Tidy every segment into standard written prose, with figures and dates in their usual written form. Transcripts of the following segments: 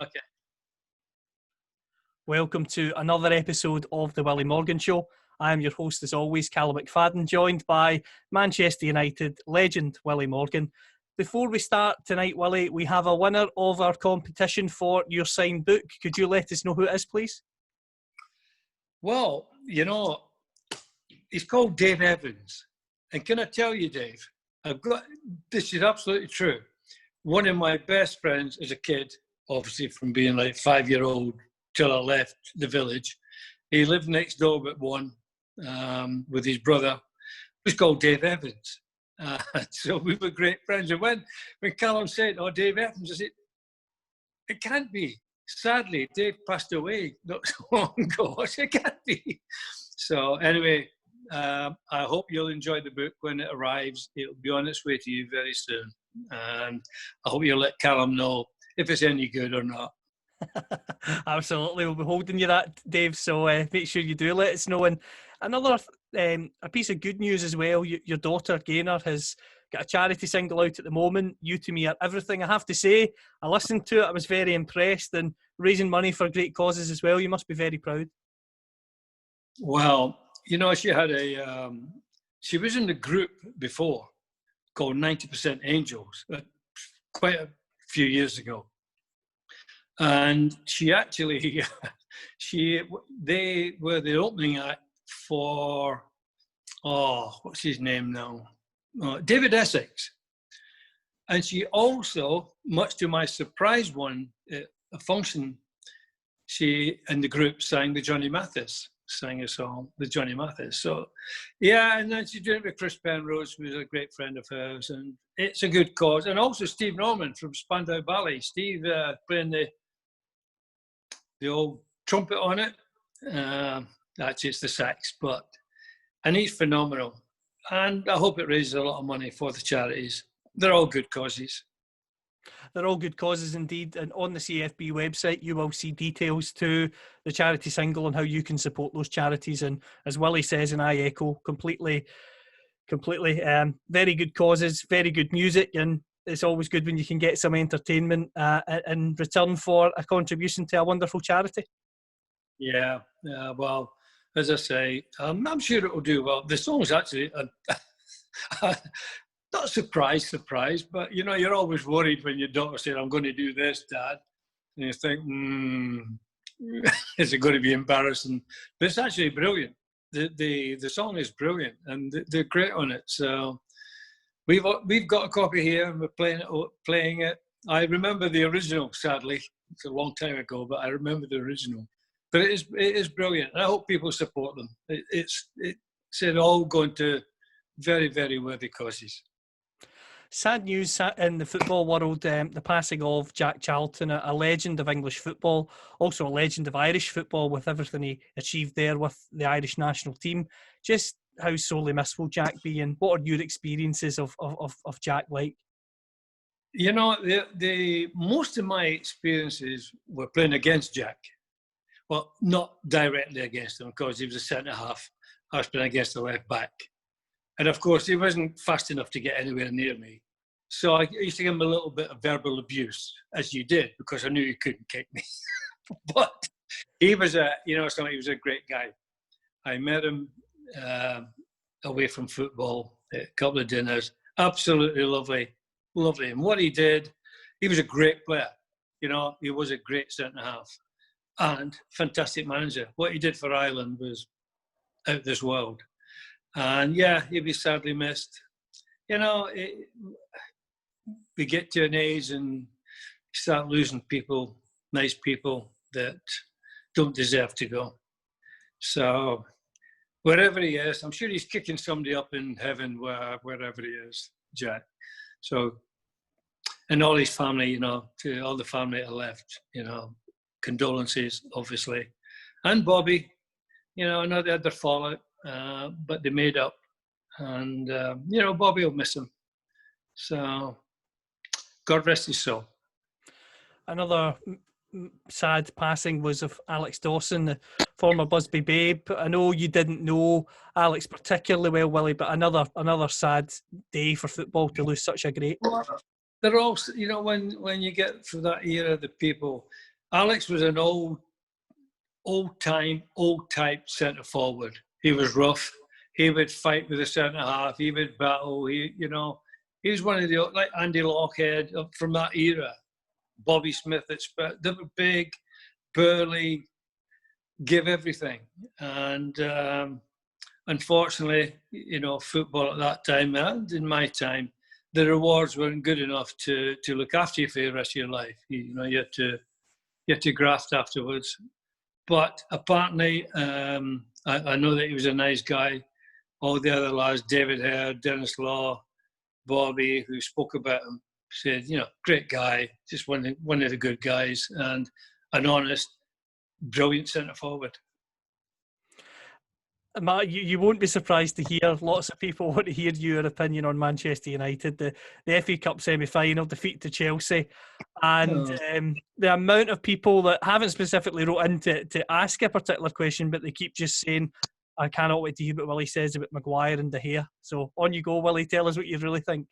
Okay. Welcome to another episode of the Willie Morgan Show. I am your host, as always, Callum McFadden, joined by Manchester United legend Willie Morgan. Before we start tonight, Willie, we have a winner of our competition for your signed book. Could you let us know who it is, please? Well, he's called Dave Evans. And can I tell you, Dave, this is absolutely true. One of my best friends as a kid, obviously from being like 5-year-old till I left the village, he lived next door but one with his brother. He was called Dave Evans. So we were great friends. And when Callum said, "Oh, Dave Evans," I said, "It can't be. Sadly, Dave passed away not so long ago." I said, "It can't be." So anyway, I hope you'll enjoy the book when it arrives. It'll be on its way to you very soon. And I hope you'll let Callum know if it's any good or not. Absolutely, we'll be holding you that, Dave, so make sure you do let us know. And another a piece of good news as well, your daughter Gaynor has got a charity single out at the moment, You To Me Are Everything. I have to say, I listened to it, I was very impressed, and raising money for great causes as well. You must be very proud. Well, she had she was in the group before called 90% Angels quite a few years ago. And she actually, they were the opening act for, what's his name now? David Essex. And she also, much to my surprise one, a function, she and the group sang a song with Johnny Mathis. So, yeah, and then she did it with Chris Penrose, who was a great friend of hers, and it's a good cause. And also Steve Norman from Spandau Ballet. Steve playing the old trumpet on it. Actually, it's the sax, and he's phenomenal. And I hope it raises a lot of money for the charities. They're all good causes. They're all good causes indeed. And on the CFB website, you will see details to the charity single and how you can support those charities. And as Willie says, and I echo completely, very good causes, very good music. And it's always good when you can get some entertainment in return for a contribution to a wonderful charity. Yeah, well, as I say, I'm sure it will do well. The song's actually... not surprise, but you're always worried when your daughter says, "I'm going to do this, Dad," and you think, is it going to be embarrassing? But it's actually brilliant. The song is brilliant, and they're great on it. So we've got a copy here, and we're playing it. I remember the original. Sadly, it's a long time ago, but I remember the original. But it is brilliant, and I hope people support them. It's all going to very, very worthy causes. Sad news in the football world, the passing of Jack Charlton, a legend of English football, also a legend of Irish football with everything he achieved there with the Irish national team. Just how sorely missed will Jack be, and what are your experiences of Jack like? The most of my experiences were playing against Jack. Well, not directly against him, because he was a centre-half. I was playing against the left-back. And of course, he wasn't fast enough to get anywhere near me. So I used to give him a little bit of verbal abuse, as you did, because I knew he couldn't kick me. But he was he was a great guy. I met him away from football at a couple of dinners. Absolutely lovely. And what he did, he was a great player. He was a great centre-half and fantastic manager. What he did for Ireland was out of this world. And yeah, he'll be sadly missed. We get to an age and start losing people, nice people that don't deserve to go. So wherever he is, I'm sure he's kicking somebody up in heaven, wherever he is, Jack. So, and all his family, to all the family that left, condolences, obviously. And Bobby, I know they had their fallout. But they made up, and Bobby will miss him. So, God rest his soul. Another sad passing was of Alex Dawson, the former Busby Babe. I know you didn't know Alex particularly well, Willie, but another sad day for football to lose such a great. Well, they're all, when you get through that era, the people, Alex was an old type centre forward. He was rough. He would fight with the centre half. He would battle. He was one of the, like Andy Lochhead from that era. Bobby Smith, they were big, burly, give everything. And unfortunately, football at that time and in my time, the rewards weren't good enough to look after you for the rest of your life. You had to graft afterwards. But apparently, I know that he was a nice guy. All the other lads, David Hare, Dennis Law, Bobby, who spoke about him, said, great guy, just one of the good guys, and an honest, brilliant centre forward. Matt, you won't be surprised to hear lots of people want to hear your opinion on Manchester United. The FA Cup semi-final defeat to Chelsea, and the amount of people that haven't specifically wrote in to ask a particular question, but they keep just saying, I cannot wait to hear what Willie says about Maguire and De Gea. So on you go, Willie. Tell us what you really think.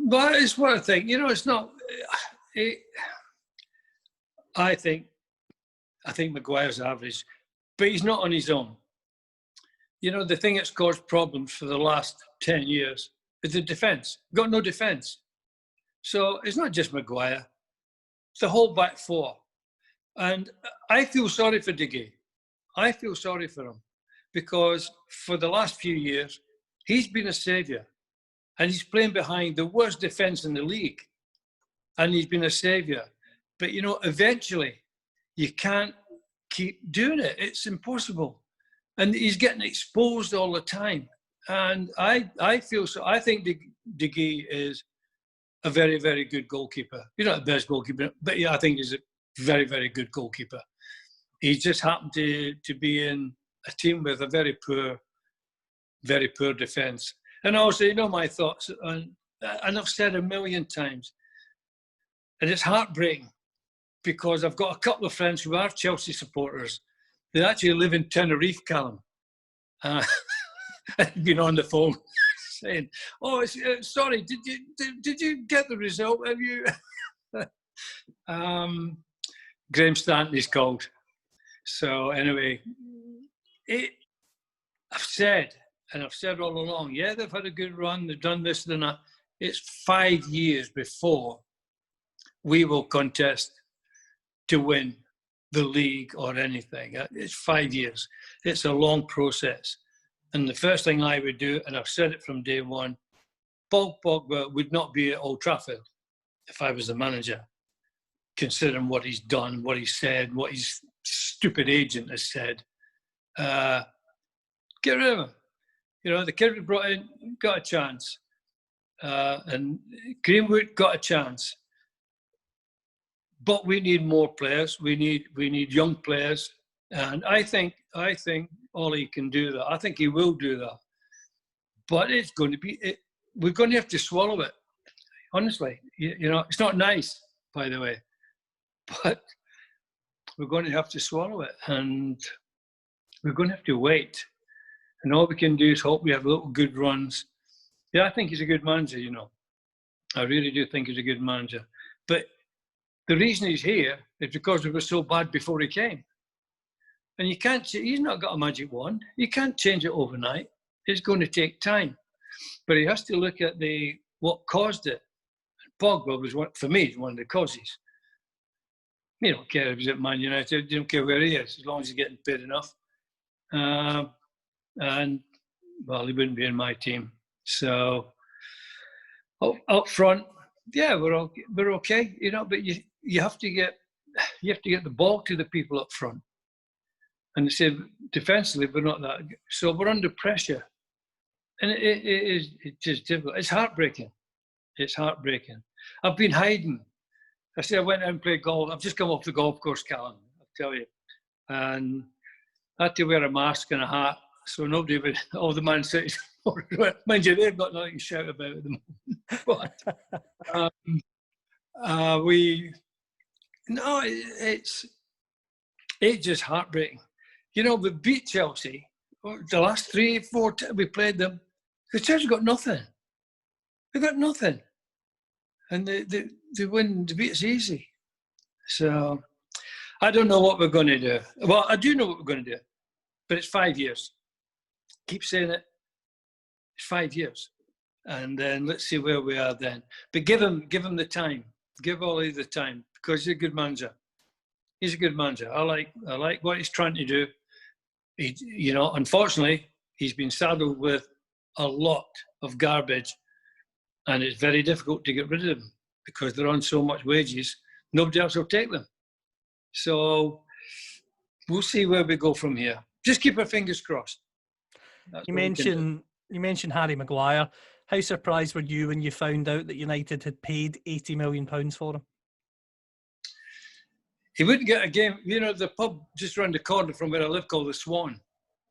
But it's what I think. It's not. I think Maguire's average, but he's not on his own. The thing that's caused problems for the last 10 years is the defence. Got no defence. So it's not just Maguire. It's the whole back four. And I feel sorry for De Gea. I feel sorry for him because for the last few years, he's been a saviour. And he's playing behind the worst defence in the league. And he's been a saviour. But, eventually, you can't keep doing it. It's impossible. And he's getting exposed all the time. And I feel so. I think De Gea is a very, very good goalkeeper. He's not the best goalkeeper, but I think he's a very, very good goalkeeper. He just happened to be in a team with a very poor defence. And also, my thoughts, and I've said a million times, and it's heartbreaking because I've got a couple of friends who are Chelsea supporters. They actually live in Tenerife, Callum. I've been on the phone saying, "Oh, sorry, did you get the result? Have you?" Graham Stanley's called. So anyway, I've said all along, yeah, they've had a good run, they've done this and that. It's 5 years before we will contest to win the league or anything. It's 5 years. It's a long process. And the first thing I would do, and I've said it from day one, Paul Pogba would not be at Old Trafford if I was the manager, considering what he's done, what he said, what his stupid agent has said. Get rid of him. The kid we brought in got a chance. And Greenwood got a chance. But we need more players. We need young players. And I think Ollie can do that. I think he will do that. But it's going to be, we're going to have to swallow it. Honestly, it's not nice, by the way, but we're going to have to swallow it, and we're going to have to wait. And all we can do is hope we have little good runs. Yeah, I think he's a good manager, I really do think he's a good manager. But the reason he's here is because we were so bad before he came. And he's not got a magic wand. You can't change it overnight. It's going to take time. But he has to look at what caused it. Pogba was, for me, one of the causes. You don't care if he's at Man United. You don't care where he is, as long as he's getting paid enough. And, well, he wouldn't be in my team. So, up front, yeah, we're okay, but you have to get the ball to the people up front. And they said defensively, we're not that good. So we're under pressure. And it's just difficult. It's heartbreaking. It's heartbreaking. I've been hiding. I said I went out and played golf. I've just come off the golf course, Callum, I'll tell you. And I had to wear a mask and a hat. So nobody would, all the Man City supporters, mind you, they've got nothing to shout about at the moment. But it's just heartbreaking. We beat Chelsea. The last 3-4 times we played them, the Chelsea got nothing. They got nothing. And they win, they beat us easy. So I don't know what we're going to do. Well, I do know what we're going to do, but it's 5 years. Keep saying it. It's 5 years. And then let's see where we are then. But give him the time. Give Ollie the time, because he's a good manager. He's a good manager. I like what he's trying to do. Unfortunately, he's been saddled with a lot of garbage, and it's very difficult to get rid of them because they're on so much wages. Nobody else will take them. So we'll see where we go from here. Just keep our fingers crossed. You mentioned Harry Maguire. How surprised were you when you found out that United had paid £80 million for him? He wouldn't get a game. The pub just around the corner from where I live called the Swan.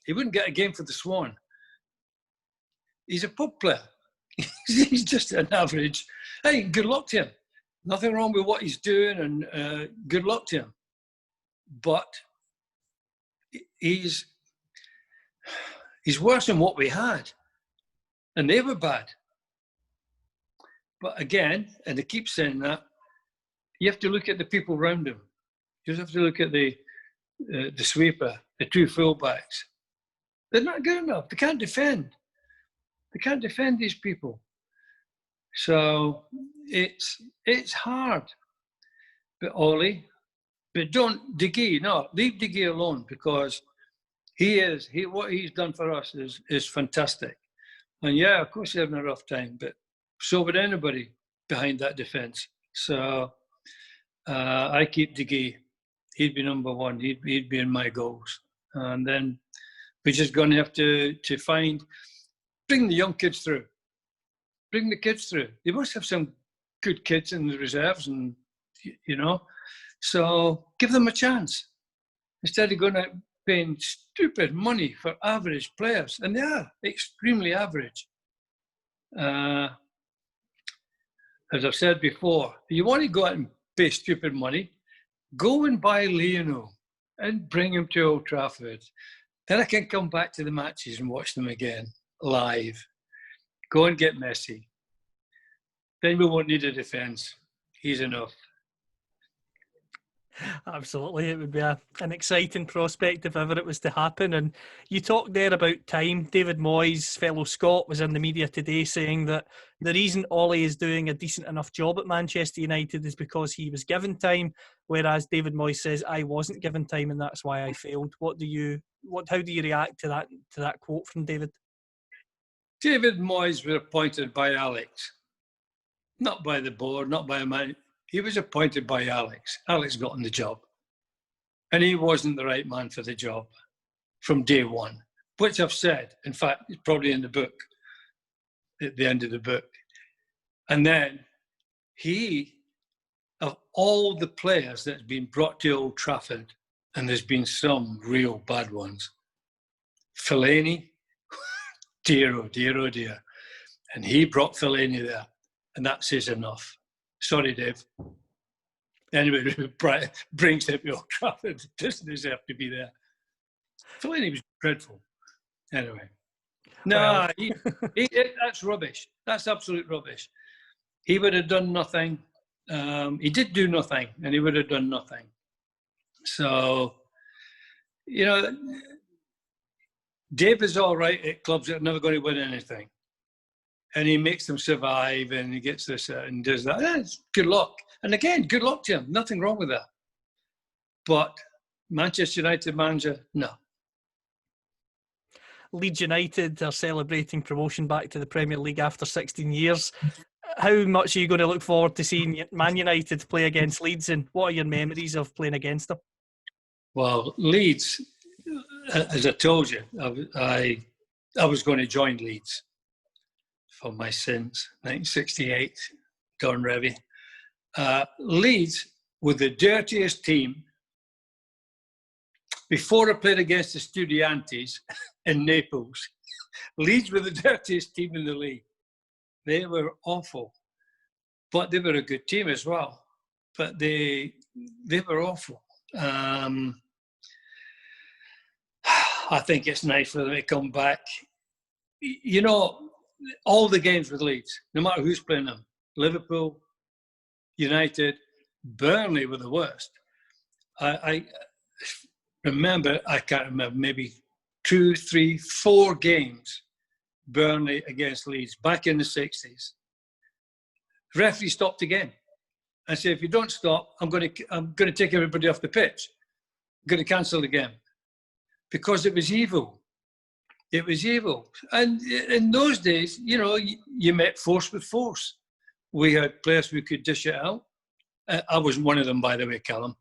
He wouldn't get a game for the Swan. He's a pub player. He's just an average. Hey, good luck to him. Nothing wrong with what he's doing, and good luck to him. But he's worse than what we had. And they were bad. But again, and they keep saying that, you have to look at the people around him. You just have to look at the sweeper, the two fullbacks. They're not good enough. They can't defend. They can't defend these people. So it's hard. But Ollie, don't De Gea. No, leave De Gea alone, because what he's done for us is fantastic. And yeah, of course, he's having a rough time, but so would anybody behind that defence. So I keep De Gea. He'd be number one. He'd be in my goals. And then we're just going to have to bring the young kids through. Bring the kids through. They must have some good kids in the reserves, and so give them a chance instead of going out paying stupid money for average players, and they are extremely average. As I've said before, if you want to go out and pay stupid money, go and buy Lionel and bring him to Old Trafford. Then I can come back to the matches and watch them again live. Go and get Messi. Then we won't need a defence. He's enough. Absolutely. It would be an exciting prospect if ever it was to happen. And you talked there about time. David Moyes, fellow Scot, was in the media today saying that the reason Ollie is doing a decent enough job at Manchester United is because he was given time, whereas David Moyes says, I wasn't given time and that's why I failed. How do you react to that quote from David? David Moyes was appointed by Alex, not by the board, not by a man. He was appointed by Alex. Alex got him the job. And he wasn't the right man for the job from day one, which I've said. In fact, it's probably in the book, at the end of the book. And then of all the players that's been brought to Old Trafford, and there's been some real bad ones, Fellaini, dear, oh dear, oh dear. And he brought Fellaini there, and that says enough. Sorry, Dave. Anyway, brings him to Old Trafford. Doesn't deserve to be there. Fellaini was dreadful. Anyway. No, that's rubbish. That's absolute rubbish. He would have done nothing. He did do nothing, and he would have done nothing. So, Dave is all right at clubs that are never going to win anything. And he makes them survive, and he gets this and does that. That's good luck. And again, good luck to him. Nothing wrong with that. But Manchester United manager, no. Leeds United are celebrating promotion back to the Premier League after 16 years. How much are you going to look forward to seeing Man United play against Leeds, and what are your memories of playing against them? Well, Leeds, as I told you, I was going to join Leeds for my sins, 1968, Don Revie. Leeds were the dirtiest team. Before I played against the Studiantes in Naples, Leeds were the dirtiest team in the league. They were awful, but they were a good team as well. But they were awful. I think it's nice for them to come back. All the games with Leeds, no matter who's playing them, Liverpool, United, Burnley were the worst. I remember, I can't remember, maybe 2, 3, 4 games, Burnley against Leeds, back in the 60s. Referee stopped the game and said, if you don't stop, I'm going to take everybody off the pitch. I'm going to cancel the game. Because it was evil. It was evil. And in those days, you know, you met force with force. We had players who could dish it out. I wasn't one of them, by the way, Callum.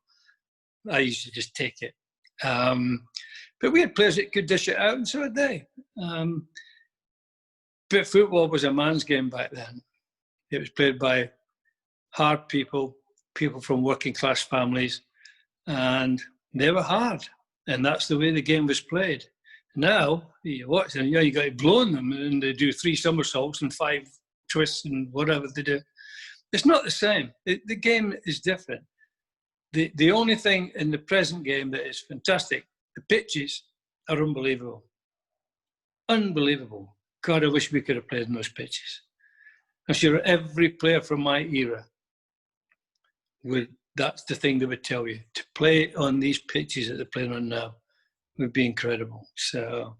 I used to just take it. But we had players that could dish it out, and so had they. But football was a man's game back then. It was played by hard people, people from working class families, and they were hard. And that's the way the game was played. Now, you watch them, you got to blow on them, and they do 3 somersaults and 5 twists and whatever they do. It's not the same. The game is different. The only thing in the present game that is fantastic, the pitches are unbelievable. Unbelievable. God, I wish we could have played in those pitches. I'm sure every player from my era that's the thing they would tell you. To play on these pitches that they're playing on now would be incredible. So,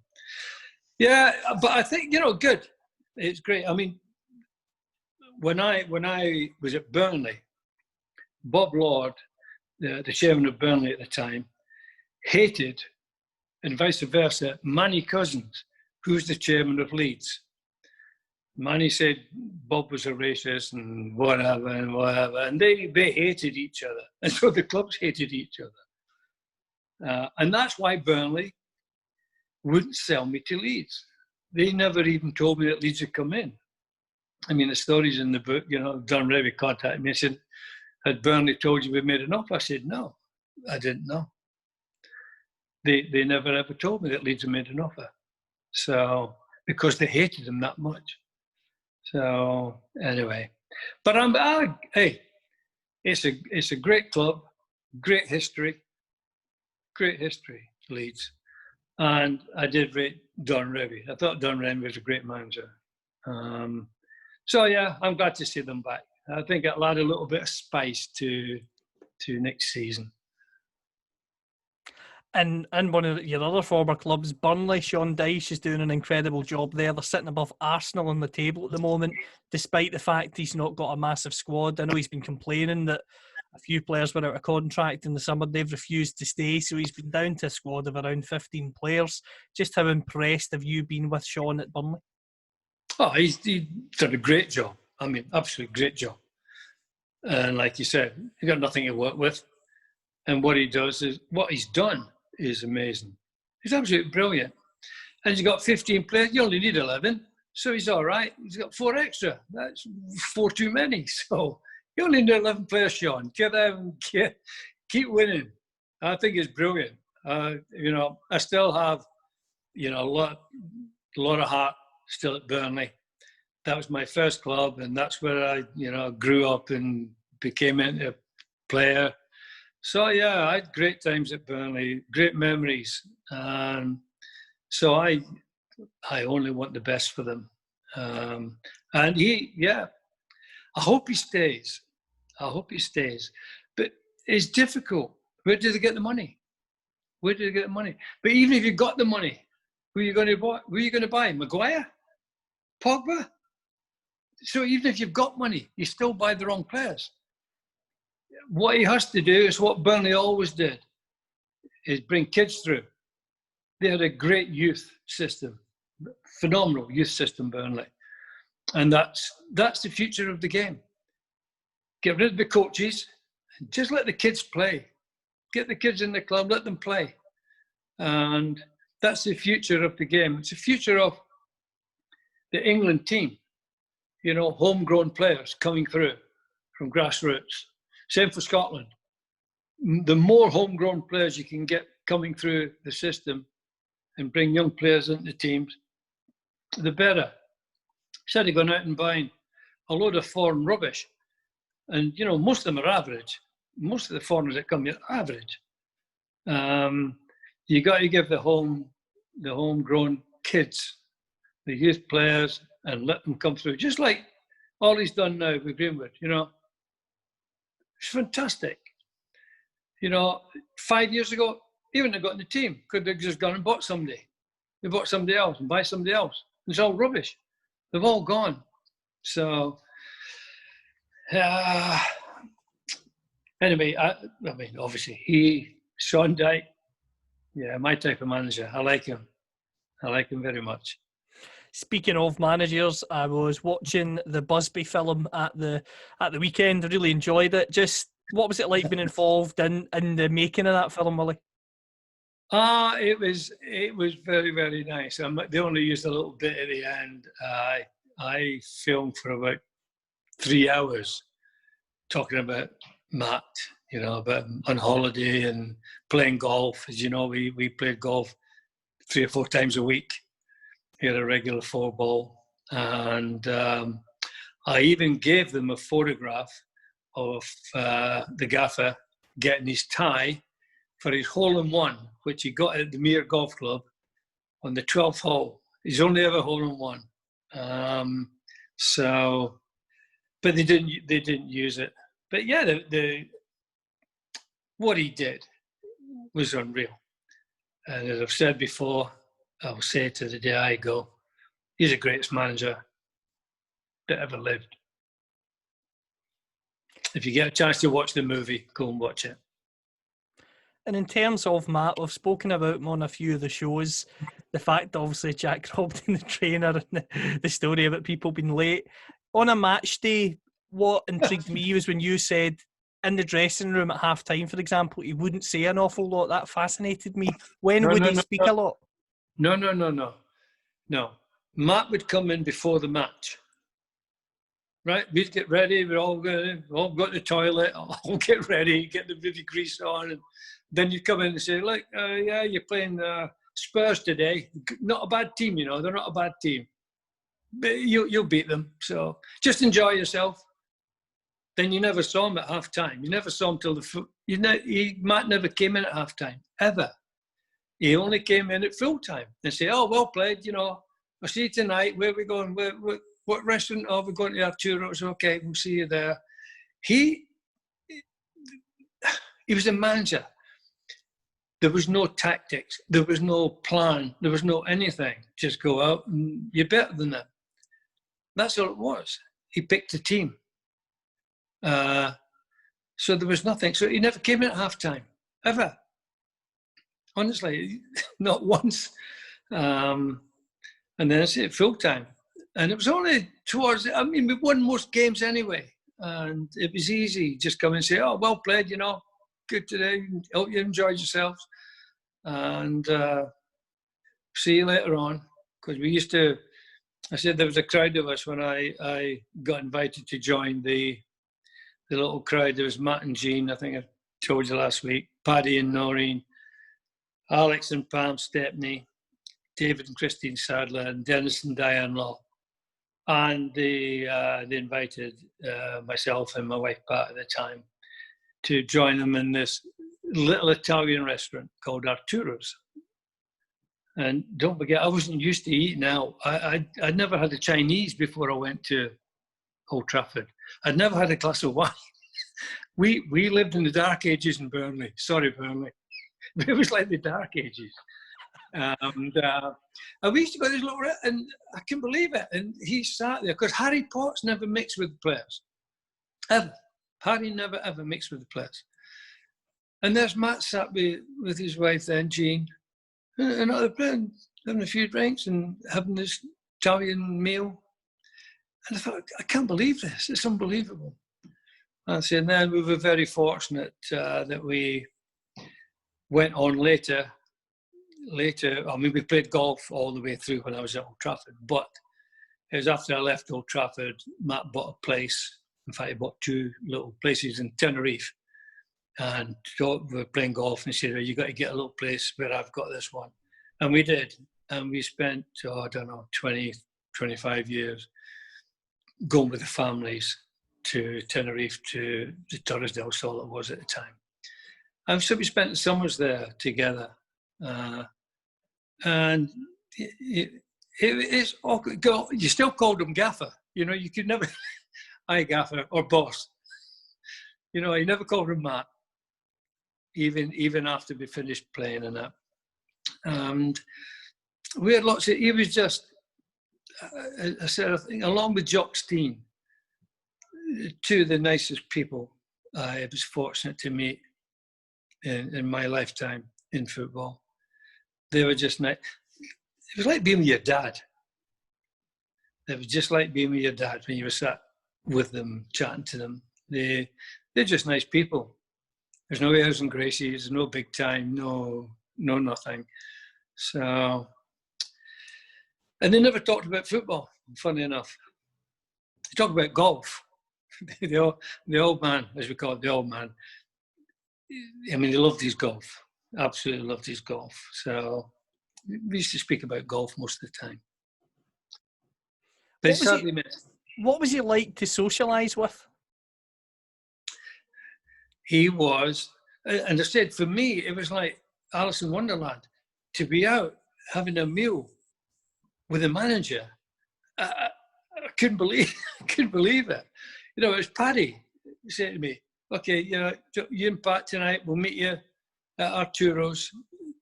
yeah, but I think, good. It's great. I mean, when I was at Burnley, Bob Lord, the chairman of Burnley at the time, hated, and vice versa, Manny Cousins, who's the chairman of Leeds. Manny said Bob was a racist and whatever, and they hated each other. And so the clubs hated each other. And that's why Burnley wouldn't sell me to Leeds. They never even told me that Leeds had come in. I mean, the stories in the book, Don Revy contacted me and said, had Burnley told you we made an offer? I said, no, I didn't know. They never ever told me that Leeds had made an offer. So, because they hated them that much. So, anyway. But hey, it's a great club, great history, Leeds. And I did rate Don Revy. I thought Don Revy was a great manager. So, yeah, I'm glad to see them back. I think it'll add a little bit of spice to next season. And one of your other former clubs, Burnley, Sean Dyche is doing an incredible job there. They're sitting above Arsenal on the table at the moment, despite the fact he's not got a massive squad. I know he's been complaining that a few players were out of contract in the summer. They've refused to stay, so he's been down to a squad of around 15 players. Just how impressed have you been with Sean at Burnley? Oh, he's done a great job. I mean, absolutely great job. And like you said, he's got nothing to work with. And what he's done is amazing. He's absolutely brilliant. And he's got 15 players. You only need 11. So he's all right. He's got 4 extra. That's 4 too many. So you only need 11 players, Sean. Get out and keep winning. I think it's brilliant. I still have, a lot of heart still at Burnley. That was my first club, and that's where I, grew up and became into a player. So yeah, I had great times at Burnley, great memories. So I only want the best for them. And I hope he stays. But it's difficult. Where do they get the money? But even if you got the money, who are you going to buy? Who are you going to buy? Maguire? Pogba? So even if you've got money, you still buy the wrong players. What he has to do is what Burnley always did, is bring kids through. They had a great youth system, phenomenal youth system, Burnley. And that's the future of the game. Get rid of the coaches, and just let the kids play. Get the kids in the club, let them play. And that's the future of the game. It's the future of the England team. Homegrown players coming through from grassroots. Same for Scotland. The more homegrown players you can get coming through the system and bring young players into teams, the better. Instead of going out and buying a load of foreign rubbish, and most of them are average. Most of the foreigners that come here are average. You got to give the homegrown kids, the youth players, and let them come through. Just like all he's done now with Greenwood, It's fantastic. You know, 5 years ago, he wouldn't have got in the team. Could have just gone and bought somebody. They bought somebody else and buy somebody else. It's all rubbish. They've all gone. So, anyway, I mean, obviously, Sean Dyche, yeah, my type of manager. I like him. I like him very much. Speaking of managers, I was watching the Busby film at the weekend. I really enjoyed it. Just what was it like being involved in the making of that film, Willie? It was very, very nice. They only used a little bit at the end. I filmed for about 3 hours talking about Matt, you know, about on holiday and playing golf. As you know, we played golf 3 or 4 times a week. He had a regular 4-ball. And I even gave them a photograph of the gaffer getting his tie for his hole-in-one, which he got at the Mere Golf Club on the 12th hole. He's only ever hole-in-one. But they didn't use it. But yeah, what he did was unreal. And as I've said before, I'll say to the day I go, he's the greatest manager that ever lived. If you get a chance to watch the movie, go and watch it. And in terms of Matt, we've spoken about him on a few of the shows. The fact, obviously, Jack Robson, the trainer, and the story about people being late. On a match day, what intrigued me was when you said in the dressing room at half time, for example, he wouldn't say an awful lot. That fascinated me. When would he speak a lot? No. Matt would come in before the match. Right, we'd get ready. We'd all go to the toilet. All get ready, get the baby grease on, and then you come in and say, "Look, yeah, you're playing Spurs today. Not a bad team, you know. They're not a bad team, but you'll beat them. So just enjoy yourself." Then you never saw him at half time. You never saw him till Matt never came in at half time ever. He only came in at full time and say, "Oh, well played. You know, I'll see you tonight. Where are we going? What restaurant are we going to Arturo's? Okay, we'll see you there." He was a manager. There was no tactics. There was no plan. There was no anything. Just go out and you're better than them. That's all it was. He picked a team. So there was nothing. So he never came in at halftime, ever. Honestly, not once. And then it's at full time. And it was only we won most games anyway. And it was easy. Just come and say, "Oh, well played, you know, good today. Hope you enjoyed yourselves. And see you later on." Because I said there was a crowd of us when I got invited to join the little crowd. There was Matt and Jean, I think I told you last week, Paddy and Noreen, Alex and Pam Stepney, David and Christine Sadler, and Dennis and Diane Law. And they invited myself and my wife Pat at the time to join them in this little Italian restaurant called Arturo's. And don't forget, I wasn't used to eating out. I'd never had a Chinese before I went to Old Trafford. I'd never had a glass of wine. We lived in the dark ages in Burnley. Sorry, Burnley. It was like the dark ages. And we used to go to this little, and I couldn't believe it. And he sat there because Harry Potts never mixed with the players, ever. Harry never ever mixed with the players. And there's Matt sat with his wife then, Jean, and other players having a few drinks and having this Italian meal. And I thought, I can't believe this. It's unbelievable. And then we were very fortunate that we went on later, I mean, we played golf all the way through when I was at Old Trafford, but it was after I left Old Trafford, Matt bought a place. In fact, he bought 2 little places in Tenerife. And we were playing golf, and he said, "Well, you got to get a little place where I've got this one." And we did. And we spent, 20, 25 years going with the families to Tenerife, to the Torres del Sol it was at the time. And so we spent the summers there together. And it's awkward. You still called him Gaffer. You know, you could never, "Hi, Gaffer," or "Boss." You know, you never called him Matt. even after we finished playing and that. And we had lots of, he was just, I said, I think, along with Jock Steen, two of the nicest people I was fortunate to meet in my lifetime in football. They were just nice. It was like being with your dad. It was just like being with your dad when you were sat with them, chatting to them. They're just nice people. There's no airs and graces, no big time, no nothing. So, and they never talked about football, funny enough. They talked about golf. the old man, as we call it, the old man. I mean, he loved his golf. Absolutely loved his golf. So we used to speak about golf most of the time. But sadly missed. What was he like to socialise with? He was, and I said, for me, it was like Alice in Wonderland. To be out having a meal with a manager, I couldn't believe it. You know, it was Paddy who said to me, okay, you and Pat tonight, we'll meet you at Arturo's.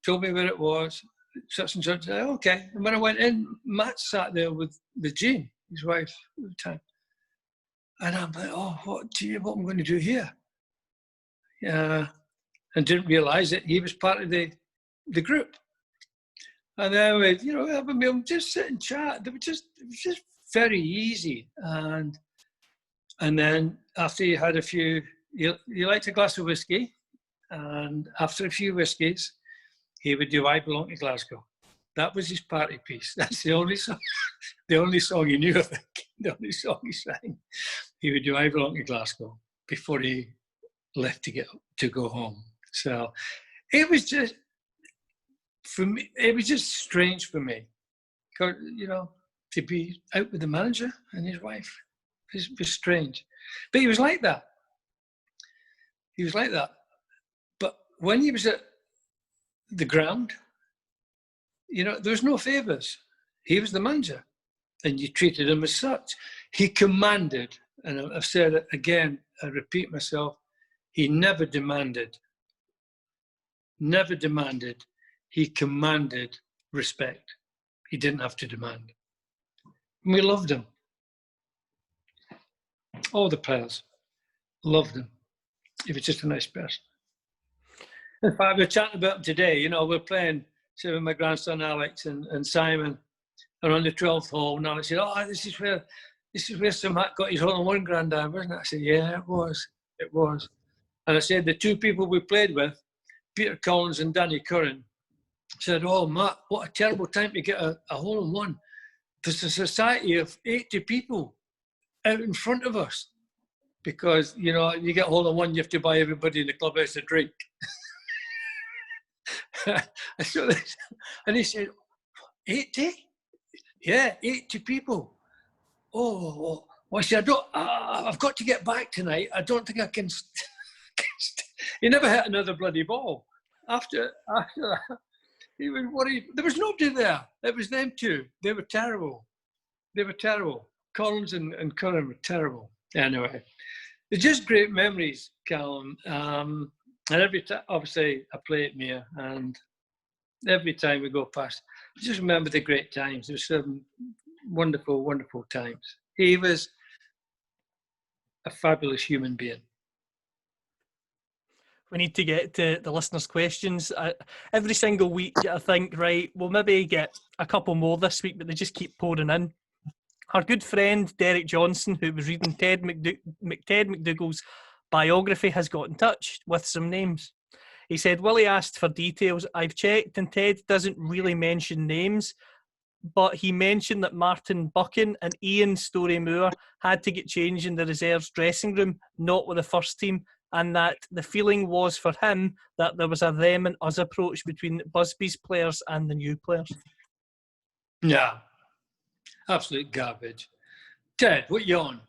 Told me where it was, such and such. Okay. And when I went in, Matt sat there with Jean, his wife at the time. And I'm like, oh, what am I going to do here? And didn't realise that he was part of the group. And then we, have a meal, just sit and chat. It was just very easy. And then after you had a few, you liked a glass of whiskey, and after a few whiskies, he would do "I Belong to Glasgow." That was his party piece. That's the only song he knew, I think. The only song he sang. He would do "I Belong to Glasgow" before he left to go home. So it was just, for me, it was just strange for me, to be out with the manager and his wife. It was strange. But he was like that. But when he was at the ground, there was no favours. He was the manager, and you treated him as such. He commanded, and I've said it again, I repeat myself, he never demanded. Never demanded. He commanded respect. He didn't have to demand. And we loved him. All the players loved him. He was just a nice person. In fact, we're chatting about him today. We're playing, say, with my grandson Alex and Simon, and on the 12th hole, and Alex said, "Oh, this is where Sam Hack got his hole-in-one, Grandad, wasn't it?" I said, "Yeah, it was. It was." And I said, the two people we played with, Peter Collins and Danny Curran, said, "Oh, Matt, what a terrible time to get a hole-in-one. There's a society of 80 people out in front of us, because, you get a hole-in-one, you have to buy everybody in the clubhouse a drink." And he said, 80? Yeah, 80 people. Oh, well, I said, I've got to get back tonight. I don't think I can. He never hit another bloody ball. After that, he was worried. There was nobody there. It was them two. They were terrible. Collins and Curran were terrible. Anyway, it's just great memories, Callum. And every time, obviously, I play at Mere, and every time we go past, I just remember the great times. There were some wonderful, wonderful times. He was a fabulous human being. We need to get to the listeners' questions. Every single week, I think, right, we'll maybe get a couple more this week, but they just keep pouring in. Our good friend, Derek Johnson, who was reading Ted McDougall's biography, has got in touch with some names. He said, Willie asked for details. I've checked, and Ted doesn't really mention names, but he mentioned that Martin Buchan and Ian Storey-Moore had to get changed in the reserves dressing room, not with the first team, and that the feeling was for him that there was a them and us approach between Busby's players and the new players. Yeah, absolute garbage. Ted, what you on?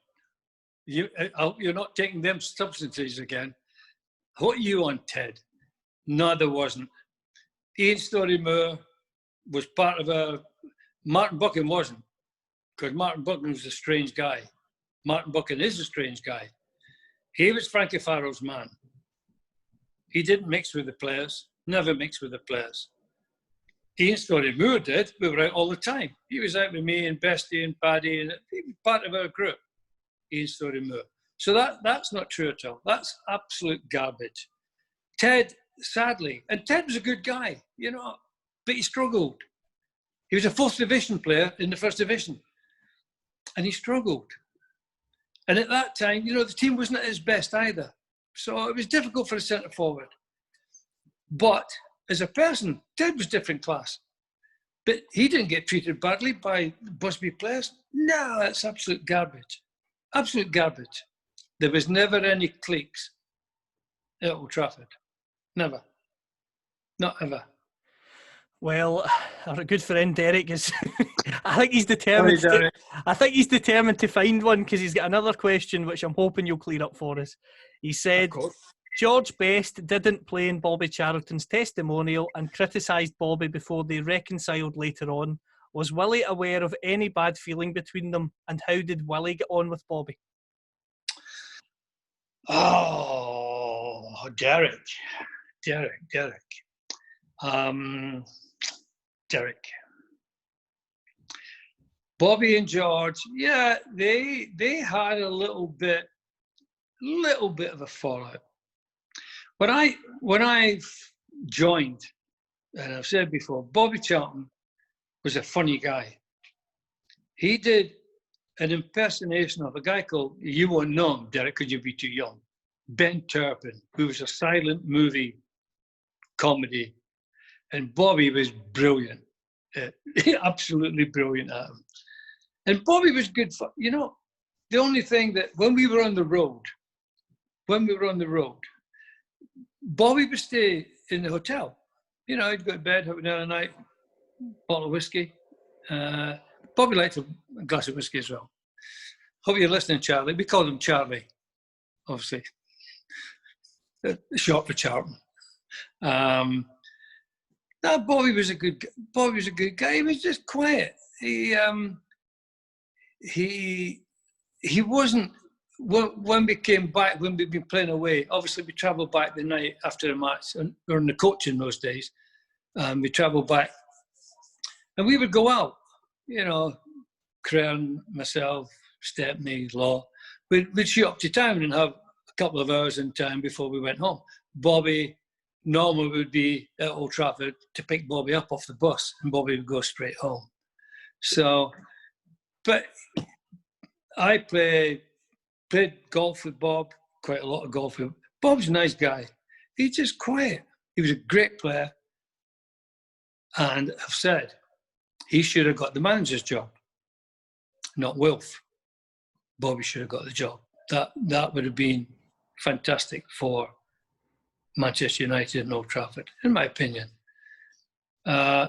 You're not taking them substances again. What are you on, Ted? No, there wasn't. Ian Storey-Moore was part of a... Martin Buchan wasn't, because Martin Buchan was a strange guy. Martin Buchan is a strange guy. He was Frankie Farrell's man. He didn't mix with the players, never mixed with the players. Ian Story-Moore did. We were out all the time. He was out with me and Bestie and Paddy, and he was part of our group, Ian Story-Moore. So that's not true at all. That's absolute garbage. Ted, sadly, and Ted was a good guy, you know, but he struggled. He was a 4th division player in the 1st division, and he struggled. And at that time, you know, the team wasn't at its best either. So it was difficult for a centre forward. But as a person, Ted was different class. But he didn't get treated badly by Busby players. No, that's absolute garbage. Absolute garbage. There was never any cliques at Old Trafford. Never. Not ever. Well, our good friend Derek is. I think he's determined. I think he's determined to find one because he's got another question which I'm hoping you'll clear up for us. He said, George Best didn't play in Bobby Charlton's testimonial and criticised Bobby before they reconciled later on. Was Willie aware of any bad feeling between them, and how did Willie get on with Bobby? Oh, Derek. Bobby and George, yeah, they had a little bit of a fallout. When I joined, and I've said before, Bobby Charlton was a funny guy. He did an impersonation of a guy called, you won't know him, Derek, because you'd be too young, Ben Turpin, who was a silent movie comedy. And Bobby was brilliant, absolutely brilliant at him. And Bobby was good for, you know, the only thing that when we were on the road, Bobby would stay in the hotel. You know, he'd go to bed, have another night, bottle of whiskey. Bobby liked a glass of whiskey as well. Hope you're listening, Charlie. We called him Charlie, obviously. Short for Charlton. No, Bobby was a good guy. He was just quiet. He wasn't. When we came back, when we'd been playing away, obviously we travelled back the night after the match, and we were in the coach in those days. We travelled back, and we would go out. You know, Crane, myself, Stepney, Law. We'd shoot up to town and have a couple of hours in town before we went home. Bobby normally would be at Old Trafford to pick Bobby up off the bus, and Bobby would go straight home. So, but I played golf with Bob, quite a lot of golf with him. Bob's a nice guy. He's just quiet. He was a great player. And I've said, he should have got the manager's job, not Wilf. Bobby should have got the job. That would have been fantastic for Manchester United and Old Trafford, in my opinion. I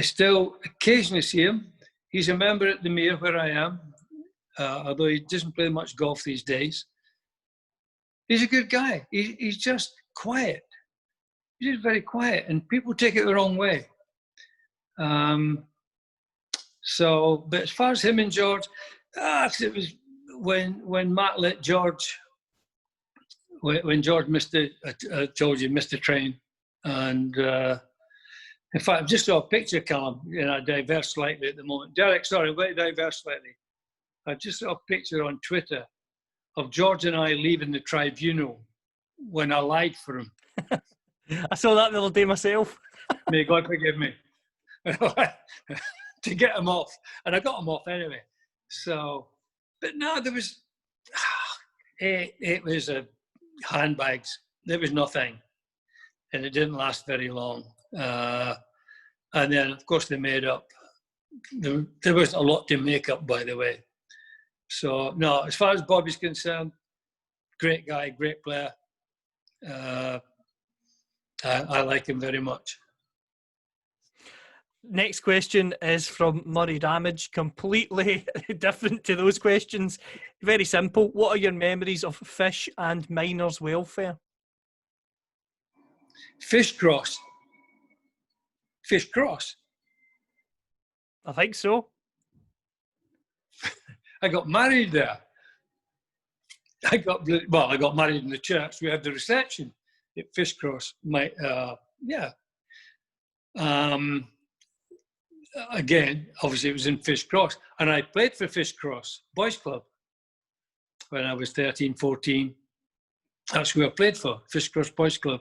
still occasionally see him. He's a member at the Mere where I am, although he doesn't play much golf these days. He's a good guy. He's just quiet. He's just very quiet, and people take it the wrong way. But as far as him and George, it was when Matt let George. When George missed I told you, missed the train. And in fact, I've just saw a picture, Callum, I diverse slightly at the moment. Derek, sorry, I'm going to diverse slightly. I just saw a picture on Twitter of George and I leaving the tribunal when I lied for him. I saw that the other day myself. May God forgive me. To get him off. And I got him off anyway. So, but no, there was, it was a handbags. There was nothing, and it didn't last very long. And then, of course, they made up. There was a lot to make up, by the way. So, no, as far as Bobby's concerned, great guy, great player. I like him very much. Next question is from Murray Ramage, completely different to those questions. Very simple. What are your memories of fish and miners' welfare? Fish Cross. Fish Cross? I think so. I got married there. I got married in the church. We had the reception at Fishcross. Again, obviously it was in Fishcross, and I played for Fishcross Boys Club when I was 13, 14. That's who I played for, Fishcross Boys Club.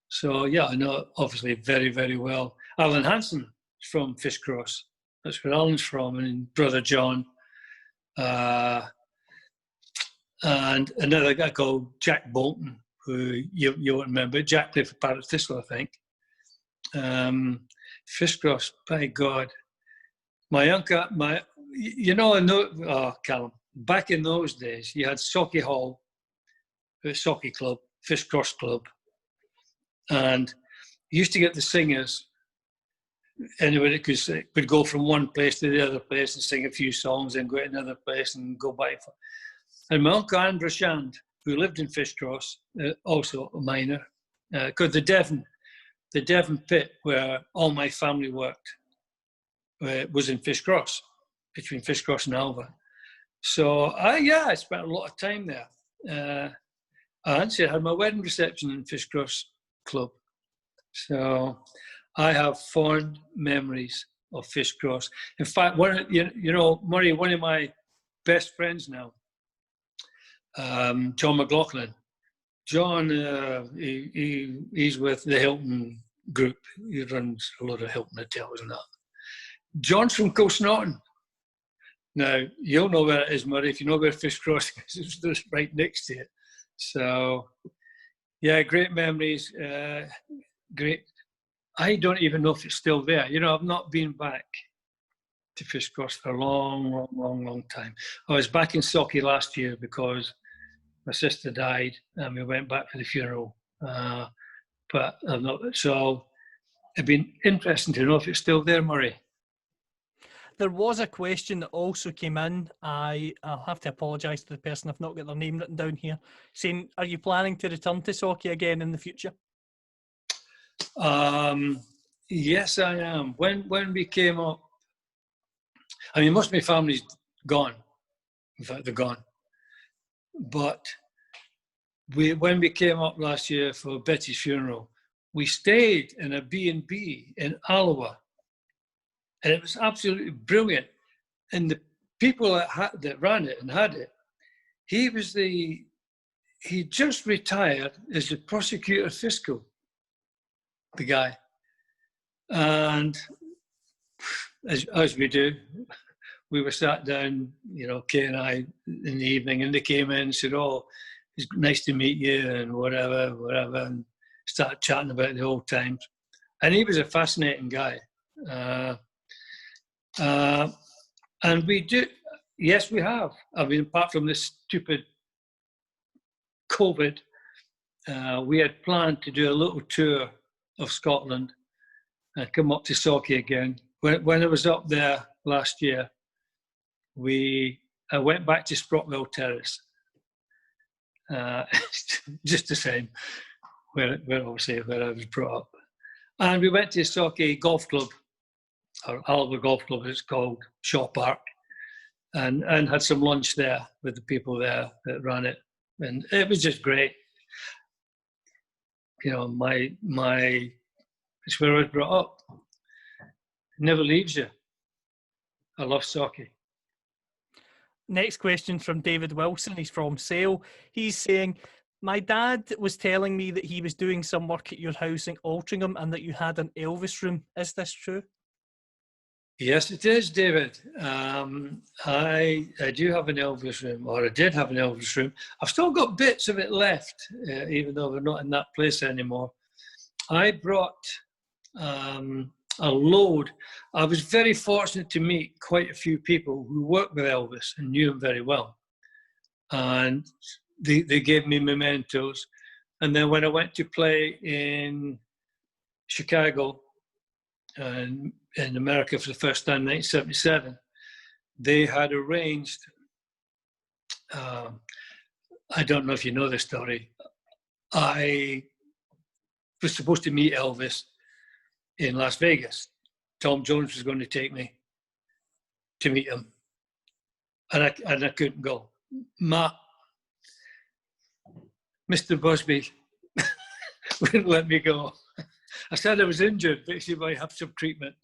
So yeah, I know obviously very, very well. Alan Hansen is from Fishcross. That's where Alan's from, and brother John. And another guy called Jack Bolton, who you won't remember. Jack played for Parrot Thistle, I think. Fishcross, by God. My uncle, Callum, back in those days, you had Socky Hall, the Socky Club, Fishcross Club, and you used to get the singers, anybody could go from one place to the other place and sing a few songs and go to another place and go back. And my uncle Andrew Shand, who lived in Fishcross, also a miner, because the Devon pit where all my family worked was in Fishcross, between Fishcross and Alva. So I spent a lot of time there. I actually had my wedding reception in Fishcross Club. So I have fond memories of Fishcross. In fact, Murray, one of my best friends now, John McLaughlin. John, he's with the Hilton Group. He runs a lot of Hilton hotels and that. John's from Kilsnorton. Now, you'll know where it is, Murray, if you know where Fishcross is. It's just right next to it. So, yeah, great memories. Great. I don't even know if it's still there. I've not been back to Fishcross for a long time. I was back in Socky last year because my sister died and we went back for the funeral. But I've not. So it'd been interesting to know if it's still there, Murray. There was a question that also came in. I'll have to apologise to the person. I've not got their name written down here, saying, are you planning to return to Socky again in the future? Yes, I am. When we came up, I mean, most of my family's gone. In fact, they're gone. But when we came up last year for Betty's funeral, we stayed in a B&B in Alloa. And it was absolutely brilliant. And the people that ran it and had it, he just retired as the prosecutor fiscal, the guy. And as we do, we were sat down, Kay and I, in the evening, and they came in and said, "Oh, it's nice to meet you," and whatever, and started chatting about the old times. And he was a fascinating guy. And we do, yes, we have. I mean, apart from this stupid COVID, we had planned to do a little tour of Scotland and come up to Socky again. When I was up there last year, I went back to Sprockville Terrace, just the same, where I was brought up. And we went to Socky Golf Club, or Alva Golf Club, it's called, Shaw Park, and had some lunch there with the people there that ran it. And it was just great. It's where I was brought up. It never leaves you. I love Socky. Next question from David Wilson. He's from Sale. He's saying, my dad was telling me that he was doing some work at your house in Altrincham and that you had an Elvis room. Is this true? Yes, it is, David. I do have an Elvis room, or I did have an Elvis room. I've still got bits of it left, even though we're not in that place anymore. I brought a load. I was very fortunate to meet quite a few people who worked with Elvis and knew him very well. And they gave me mementos. And then when I went to play in Chicago and in America for the first time in 1977, they had arranged, I don't know if you know this story, I was supposed to meet Elvis in Las Vegas. Tom Jones was going to take me to meet him, and I couldn't go. Mr. Busby wouldn't let me go. I said I was injured, but she said, well, you have some treatment.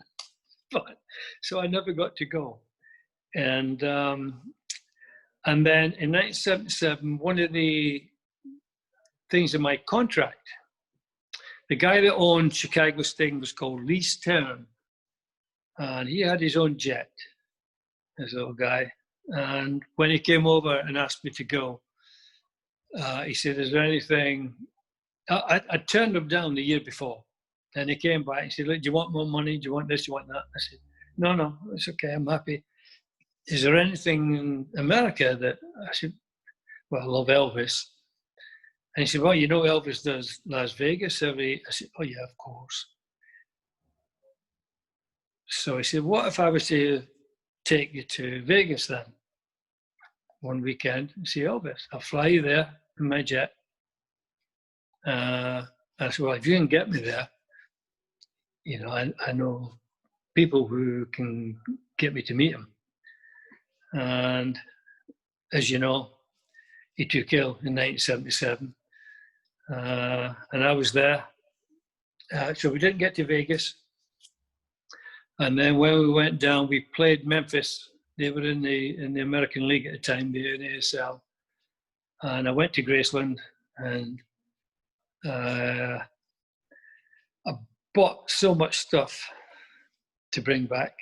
But, so I never got to go. And then in 1977, one of the things in my contract, the guy that owned Chicago Sting was called Lee Stern. And he had his own jet, this little guy. And when he came over and asked me to go, he said, is there anything... I turned him down the year before. And he came back and said, look, do you want more money? Do you want this? Do you want that? I said, no, it's okay. I'm happy. Is there anything in America that... I said, well, I love Elvis. And he said, well, you know Elvis does Las Vegas every... I said, oh, yeah, of course. So he said, what if I was to take you to Vegas then? One weekend and see Elvis. I'll fly you there in my jet. I said, well, if you can get me there, you know, I know people who can get me to meet him. And as you know, he took ill in 1977. And I was there. So we didn't get to Vegas. And then when we went down, we played Memphis. They were in the American League at the time, the NASL. And I went to Graceland and I bought so much stuff to bring back.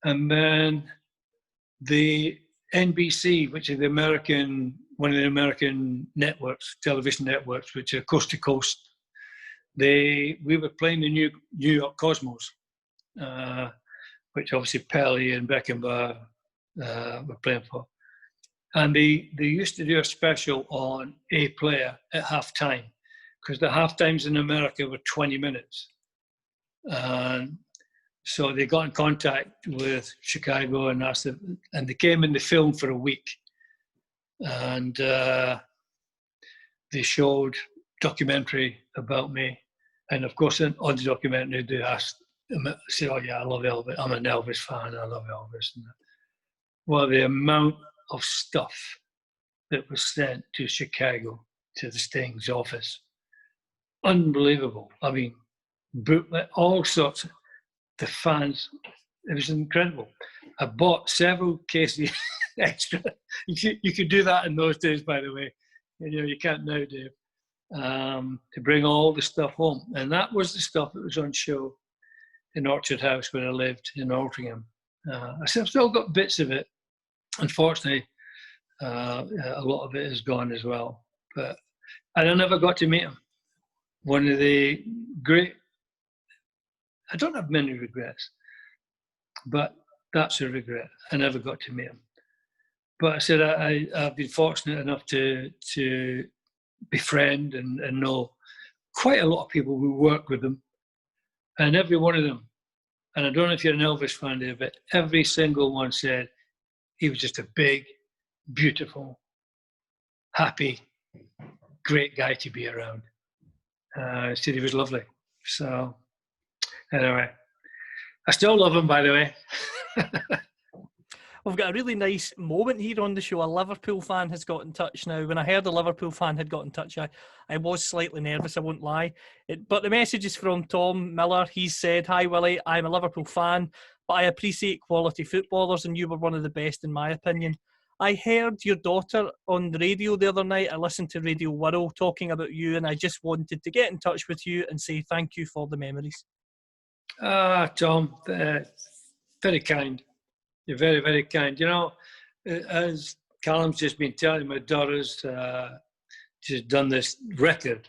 And then the NBC, which is one of the American networks, television networks, which are coast to coast, we were playing the New York Cosmos, which obviously Pelé and Beckenbauer were playing for. And they used to do a special on a player at halftime, because the halftimes in America were 20 minutes. And so they got in contact with Chicago and asked them, and they came in the film for a week. And they showed documentary about me. And of course, on the documentary, they said, oh yeah, I love Elvis. I'm an Elvis fan. I love Elvis. Well, the amount of stuff that was sent to Chicago, to the Sting's office, unbelievable. I mean, bootleg, all sorts. The fans, it was incredible. I bought several cases extra. You could do that in those days, by the way. You know, you can't now, Dave. To bring all the stuff home. And that was the stuff that was on show in Orchard House where I lived in Altrincham. I've still got bits of it. Unfortunately, a lot of it is gone as well. And I never got to meet him. One of the great... I don't have many regrets, but that's a regret. I never got to meet him. But I said I've been fortunate enough to befriend and know quite a lot of people who work with him. And every one of them, and I don't know if you're an Elvis fan there, but every single one said he was just a big, beautiful, happy, great guy to be around. Said he was lovely. So anyway, I still love him, by the way. We've got a really nice moment here on the show. A Liverpool fan has got in touch now. When I heard a Liverpool fan had got in touch, I was slightly nervous, I won't lie. But the message is from Tom Miller. He said, "Hi Willie, I'm a Liverpool fan, but I appreciate quality footballers and you were one of the best in my opinion. I heard your daughter on the radio the other night. I listened to Radio Wirral talking about you and I just wanted to get in touch with you and say thank you for the memories." Tom, very kind. You're very, very kind. You know, as Callum's just been telling, my daughter's just done this record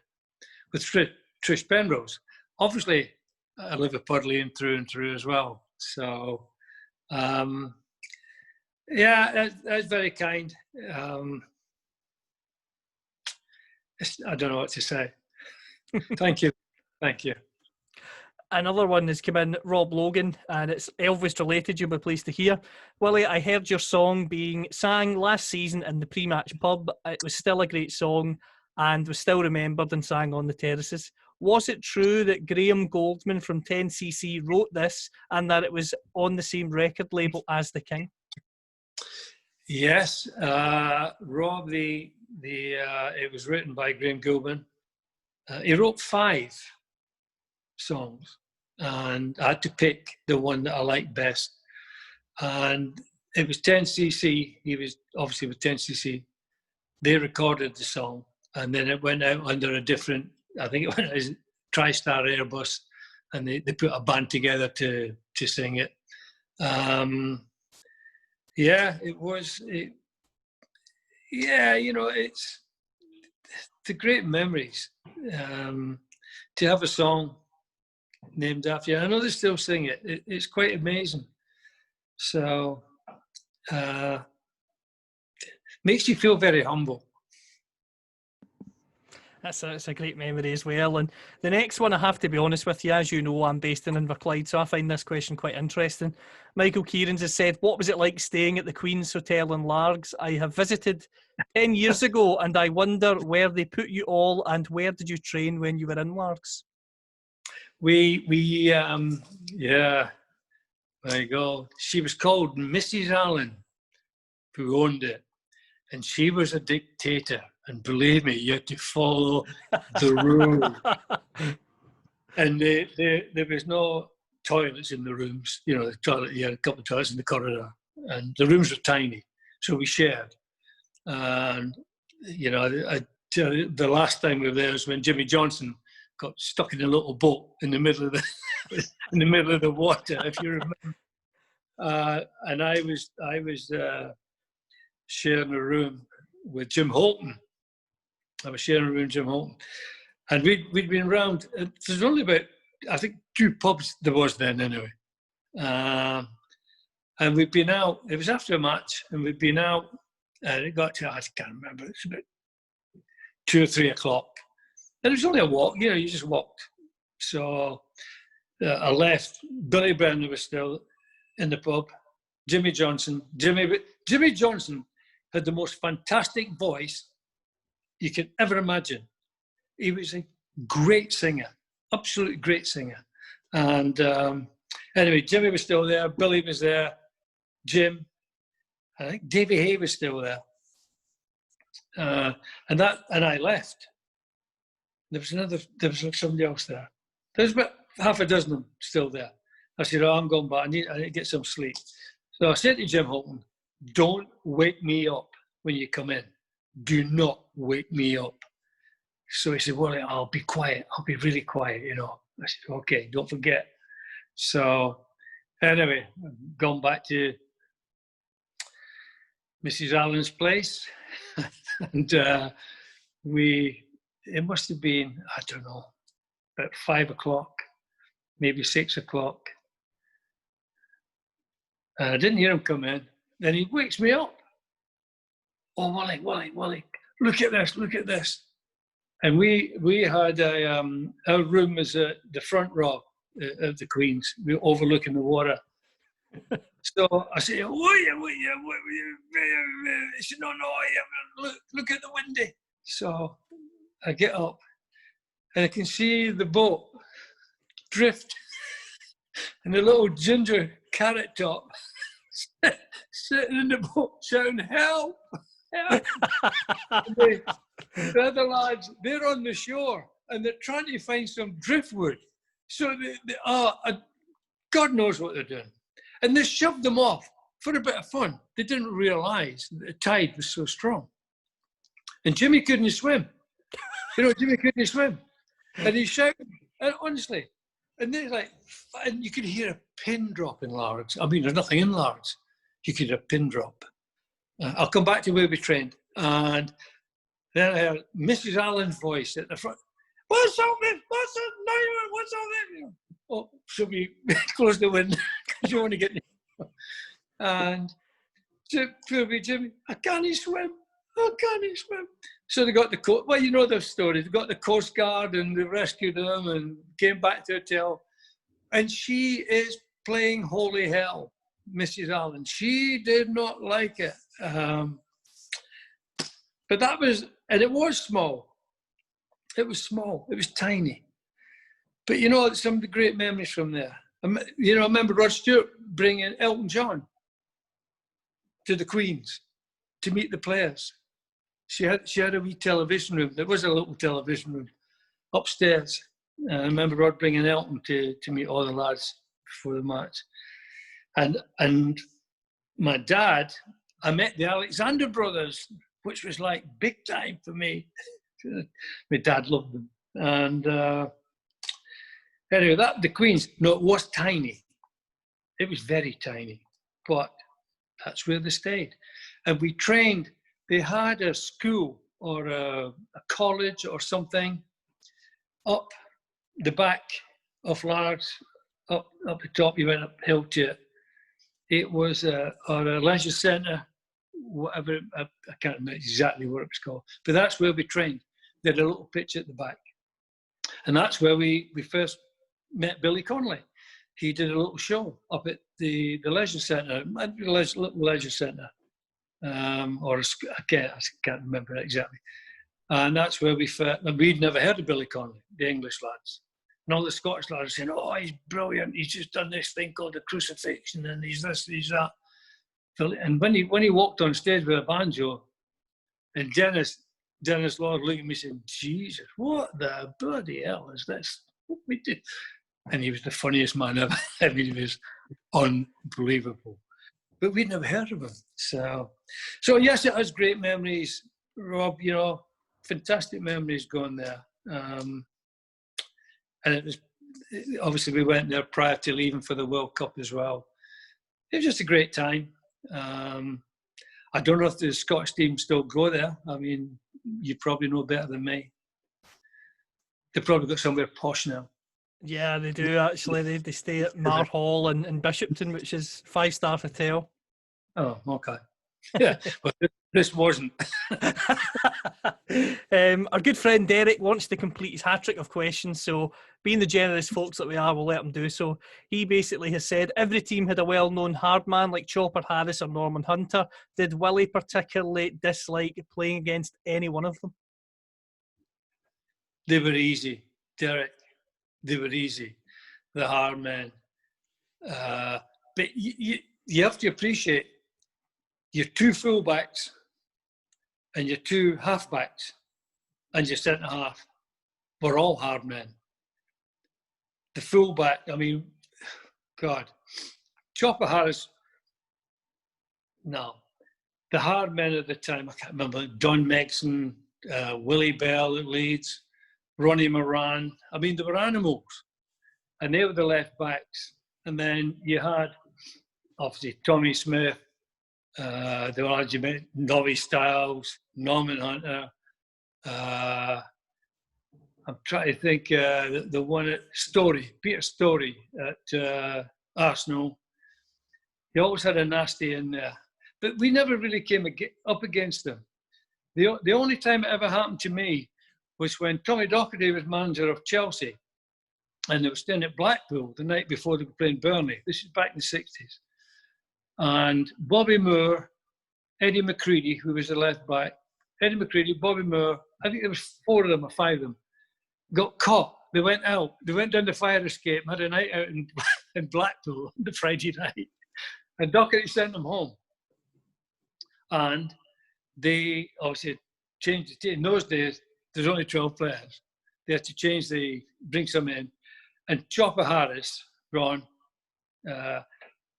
with Trish Penrose. Obviously, I live a Pudlian through and through as well. So, yeah, that's very kind. I don't know what to say. Thank you. Thank you. Another one has come in, Rob Logan, and it's Elvis related, you'll be pleased to hear. Willie, I heard your song being sang last season in the pre-match pub. It was still a great song and was still remembered and sang on the terraces. Was it true that Graham Goldman from 10cc wrote this and that it was on the same record label as The King? Yes, Rob, it was written by Graham Goldman He wrote 5 songs, and I had to pick the one that I liked best. And it was 10cc. He was obviously with 10cc. They recorded the song, and then it went out under a different, I think it went as TriStar Airbus, and they put a band together to sing it. It was. It's the great memories. To have a song named after you. I know they still sing it. It's quite amazing. So, makes you feel very humble. That's a great memory as well. And the next one, I have to be honest with you, as you know, I'm based in Inverclyde, so I find this question quite interesting. Michael Kieran's has said, what was it like staying at the Queen's Hotel in Largs? I have visited 10 years ago, and I wonder where they put you all, and where did you train when you were in Largs? There you go. She was called Mrs. Allen, who owned it, and she was a dictator. And believe me, you had to follow the rules. And there was no toilets in the rooms. You know, you had a couple of toilets in the corridor, and the rooms were tiny, so we shared. And you know, the last time we were there was when Jimmy Johnson got stuck in a little boat in the middle of the water, if you remember. And I was sharing a room with Jim Holton. I was sharing a room with Jim Holton, and we'd been around. There's only about, I think, 2 pubs there was then anyway, and we'd been out. It was after a match, and we'd been out, and it got to, I can't remember. It's about 2 or 3 o'clock, and it was only a walk. You know, you just walked. So I left. Billy Brennan was still in the pub. Jimmy Johnson had the most fantastic voice you could ever imagine. He was a great singer, absolutely great singer. And anyway, Jimmy was still there, Billy was there, Jim, I think Davy Hay was still there. And I left. There was somebody else there. There's about half a dozen of them still there. I said, I'm going back, I need to get some sleep. So I said to Jim Holton, don't wake me up when you come in. Do not wake me up. So he said, well, I'll be quiet. I'll be really quiet, you know. I said, okay, don't forget. So anyway, I've gone back to Mrs. Allen's place. And it must have been, I don't know, about 5 o'clock, maybe 6 o'clock. And I didn't hear him come in. Then he wakes me up. Oh, Willie, look at this. And we had our room was the front row of the Queen's. We were overlooking the water. So I said, he said, no, look at the window. So I get up and I can see the boat drift and the little ginger carrot top sitting in the boat shouting, help. The other lads, they're on the shore and they're trying to find some driftwood. So God knows what they're doing. And they shoved them off for a bit of fun. They didn't realise that the tide was so strong. And Jimmy couldn't swim. Jimmy couldn't swim. And he shouted, and honestly, and they're like, and you could hear a pin drop in Largs. I mean, there's nothing in Largs. You could hear a pin drop. I'll come back to where we trained. And then I heard Mrs. Allen's voice at the front. What's up, man? What's up? What's up there? Oh, so we close the window because you want to get in. And Jimmy, I can't swim. So they got the coast. Well, you know the story. They got the Coast Guard and they rescued them and came back to the hotel. And she is playing holy hell, Mrs. Allen. She did not like it. But that was, and it was small. It was small. It was tiny. But some of the great memories from there. I remember Rod Stewart bringing Elton John to the Queen's to meet the players. She had a wee television room. There was a little television room. upstairs. I remember Rod bringing Elton to meet all the lads before the match. And my dad, I met the Alexander brothers, which was like big time for me. My dad loved them. And anyway, the Queen's, no, it was tiny. It was very tiny, but that's where they stayed. And we trained, they had a school or a college or something up the back of Largs, up the top, you went uphill to it. It was or a leisure centre, whatever, I can't remember exactly what it was called, but that's where we trained. They had a little pitch at the back. And that's where we first met Billy Connolly. He did a little show up at the leisure centre, little leisure centre, or I can't remember exactly. And that's where we first, and we'd never heard of Billy Connolly, the English lads. And all the Scottish lads saying, oh, he's brilliant, he's just done this thing called the crucifixion, and he's this, he's that. And when he walked on stage with a banjo, and Dennis Lord looked at me and said, Jesus, what the bloody hell is this? What we did? And he was the funniest man ever. I mean, he was unbelievable. But we'd never heard of him. So yes, it has great memories, Rob, you know, fantastic memories going there. And it was, obviously we went there prior to leaving for the World Cup as well. It was just a great time. I don't know if the Scottish team still go there. I mean, you probably know better than me. They've probably got somewhere posh now. Yeah, they do actually. They stay at Mar Hall in Bishopton, which is 5-star hotel. Oh, okay. Yeah, but this wasn't. Our good friend Derek wants to complete his hat-trick of questions, so being the generous folks that we are, we'll let him do so. He basically has said every team had a well-known hard man like Chopper Harris or Norman Hunter. Did Willie particularly dislike playing against any one of them? They were easy, Derek. They were easy, the hard men. But you have to appreciate your two fullbacks and your two halfbacks and your centre-half were all hard men. The fullback, I mean, God, Chopper Harris, no. The hard men at the time, I can't remember, Don Mexon, Willie Bell at Leeds, Ronnie Moran. I mean, they were animals. And they were the left backs. And then you had, obviously, Tommy Smith, the lads you met, Nobby Stiles, Norman Hunter. I'm trying to think, the one at Peter Storey at Arsenal. He always had a nasty in there. But we never really came up against them. The only time it ever happened to me was when Tommy Docherty was manager of Chelsea, and they were staying at Blackpool the night before they were playing Burnley. This is back in the 60s. And Bobby Moore, Eddie McCready, who was the left back, Eddie McCready, Bobby Moore, I think there was 4 of them or 5 of them, got caught. They went out. They went down the fire escape, had a night out in Blackpool on the Friday night. And Docherty sent them home. And they obviously changed the team. In those days, there's only 12 players. They had to bring some in. And Chopper Harris, Ron,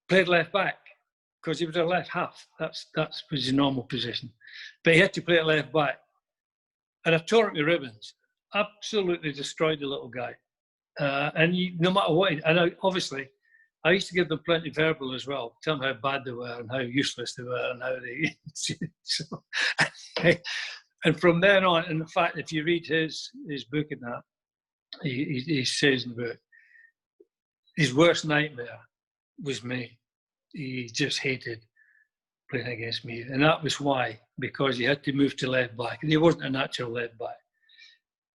played left back because he was a left half. That's was his normal position. But he had to play at left back. And I tore him to ribbons. Absolutely destroyed the little guy. And no matter what, obviously, I used to give them plenty verbal as well, tell them how bad they were and how useless they were and how they... so, and from then on, in fact, if you read his book and that, he says in the book, his worst nightmare was me. He just hated playing against me. And that was why, because he had to move to left back. And he wasn't a natural left back.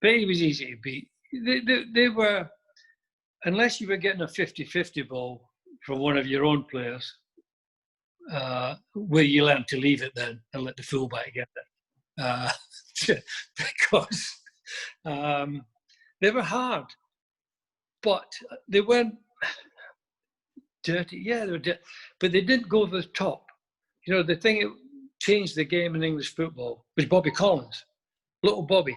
But he was easy to beat. They were, unless you were getting a 50-50 ball from one of your own players, where you learn to leave it then and let the fullback get it. Because they were hard, but they weren't dirty. Yeah, they were dirty, but they didn't go to the top. You know, the thing that changed the game in English football was Bobby Collins, little Bobby.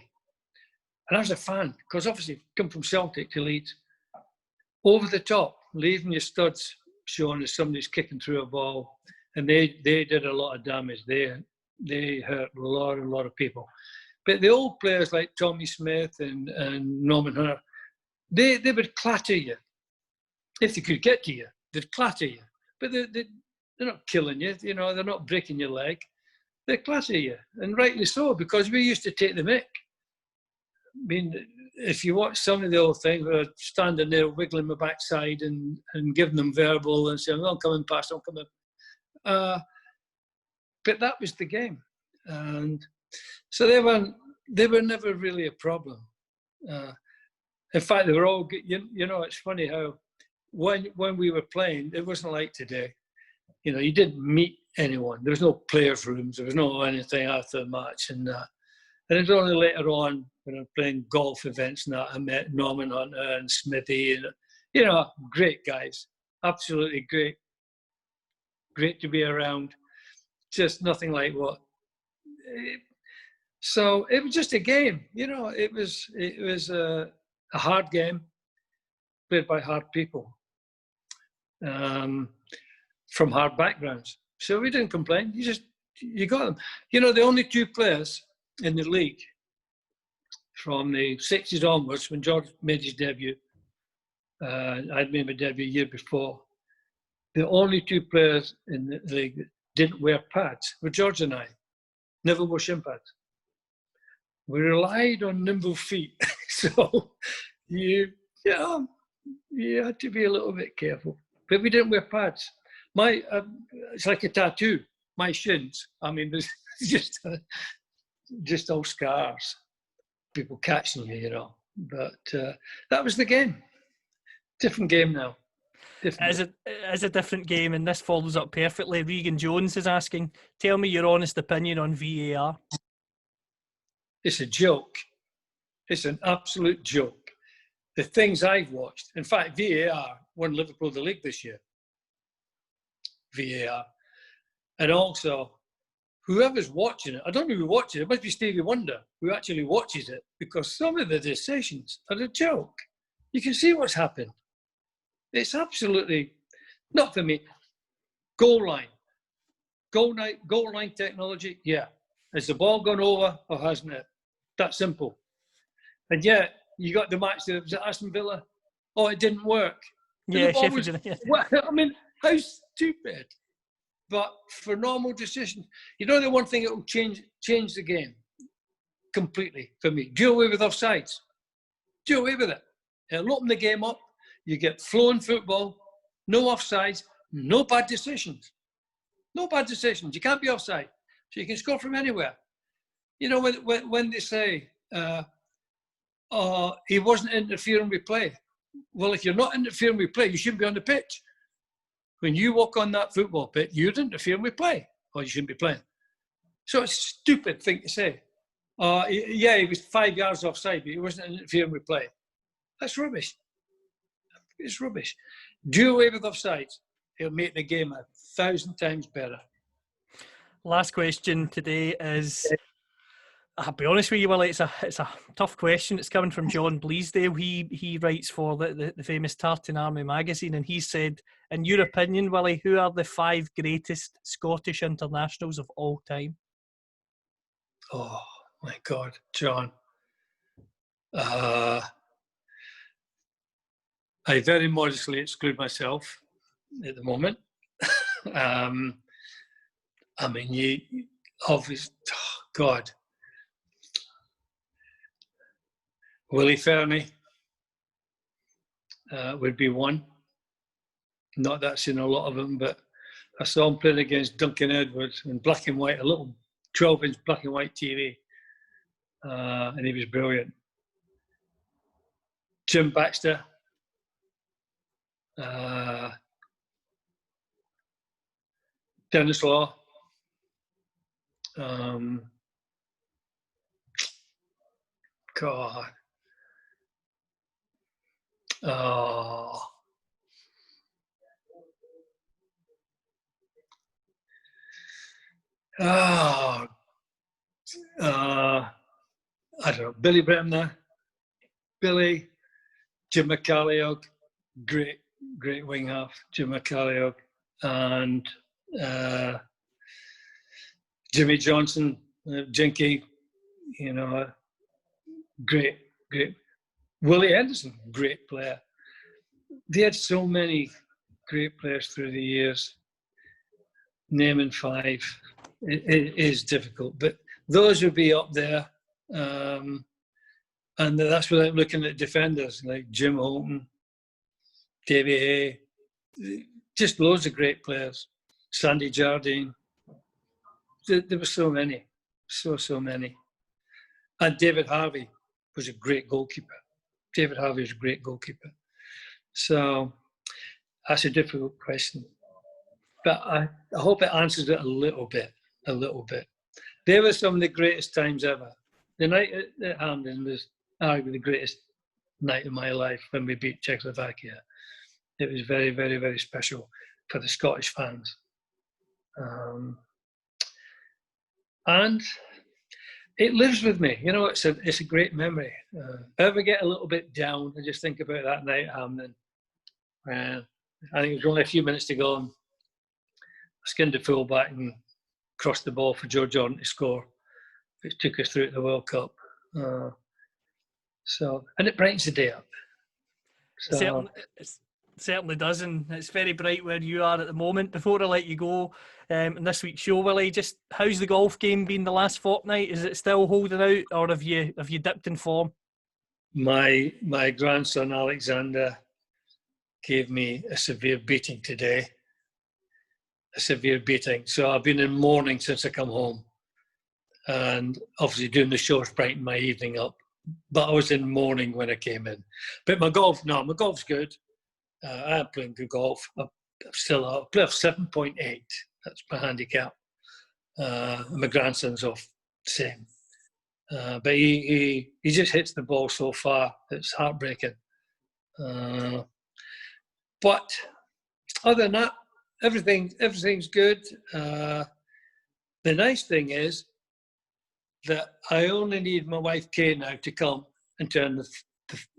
And as a fan, because obviously come from Celtic to Leeds, over the top, leaving your studs showing as somebody's kicking through a ball, and they did a lot of damage. They hurt a lot of people. But the old players like Tommy Smith and Norman Hunter, they would clatter you. If they could get to you, they'd clatter you. But they're not killing you, you know, they're not breaking your leg. They clatter you, and rightly so, because we used to take the mick. I mean, if you watch some of the old things, where I'm standing there wiggling my backside and giving them verbal and saying, I'm coming past, I'm coming. But that was the game. And so they were never really a problem. In fact, they were all good. You know, it's funny how when we were playing, it wasn't like today. You know, you didn't meet anyone. There was no players' rooms. There was no anything after the match and that. And it was only later on when I was playing golf events and that I met Norman Hunter and Smithy and, you know, great guys. Absolutely great. Great to be around. Just nothing like what. So it was just a game, you know. It was a hard game played by hard people from hard backgrounds. So we didn't complain. You got them. You know, the only two players in the league from the 60s onwards, when George made his debut, I'd made my debut a year before, the only two players in the league that didn't wear pads were George and I. Never wore shin pads. We relied on nimble feet. So you had to be a little bit careful. But we didn't wear pads. It's like a tattoo. My shins, I mean, there's just all scars. People catching you, you know. But that was the game. Different game now. It is a different game, and this follows up perfectly. Regan Jones is asking, tell me your honest opinion on VAR. It's a joke. It's an absolute joke. The things I've watched, in fact, VAR won Liverpool the league this year. VAR. And also, whoever's watching it, I don't know who watches it, it must be Stevie Wonder who actually watches it, because some of the decisions are a joke. You can see what's happened. It's absolutely, not for me. Goal line. Goal line technology, yeah. Has the ball gone over or hasn't it? That simple. And yet, you got the match that was at Aston Villa. Oh, it didn't work. Yeah, Sheffield. I mean, how stupid. But for normal decisions, you know the one thing that will change the game completely for me? Do away with offsides. Do away with it. It'll open the game up. You get flowing football, no offsides, no bad decisions. No bad decisions. You can't be offside. So you can score from anywhere. You know, when they say, he wasn't interfering with play. Well, if you're not interfering with play, you shouldn't be on the pitch. When you walk on that football pitch, you're interfering with play, or you shouldn't be playing. So it's a stupid thing to say. Yeah, he was 5 yards offside, but he wasn't interfering with play. That's rubbish. It's rubbish. Do away with offsides. It'll make the game 1,000 times better. Last question today is, I'll be honest with you, Willie, it's a tough question. It's coming from John Bleasdale. He writes for the famous Tartan Army magazine, and he said, in your opinion, Willie, who are the 5 greatest Scottish internationals of all time? Oh, my God, John. I very modestly exclude myself at the moment. I mean, you obviously, oh God. Willie Fernie would be one. Not that I've seen a lot of them, but I saw him playing against Duncan Edwards in black and white, a little 12-inch black and white TV. And he was brilliant. Jim Baxter. Dennis Law. God. Oh. I don't know. Billy Bremner. Billy, Jim McCalliog, great wing half, Jim McCalliog, and Jimmy Johnson, Jinky, great. Willie Henderson, great player. They had so many great players through the years. Naming 5 is difficult, but those would be up there. And that's without looking at defenders like Jim Holton, Davy Hay, just loads of great players. Sandy Jardine. There were so many, so many. And David Harvey was a great goalkeeper. David Harvey was a great goalkeeper. So that's a difficult question. But I hope it answers it a little bit. They were some of the greatest times ever. The night at Hampden was arguably the greatest night of my life when we beat Czechoslovakia. It was very, very, very special for the Scottish fans. And it lives with me. It's a great memory. If I ever get a little bit down, I just think about that night at Hampden. I think it was only a few minutes to go, and I skinned the full-back and crossed the ball for Joe Jordan to score, which took us through to the World Cup. And it brightens the day up. It certainly does, and it's very bright where you are at the moment. Before I let you go, in this week's show, Willie, just how's the golf game been the last fortnight? Is it still holding out, or have you dipped in form? My grandson Alexander gave me a severe beating today. A severe beating. So I've been in mourning since I come home, and obviously doing the shows brightened my evening up. But I was in mourning when I came in. But my golf's good. I am playing good golf. I play off 7.8. That's my handicap. My grandson's off the same. But he just hits the ball so far. It's heartbreaking. But other than that, everything's good. The nice thing is that I only need my wife Kay now to come and turn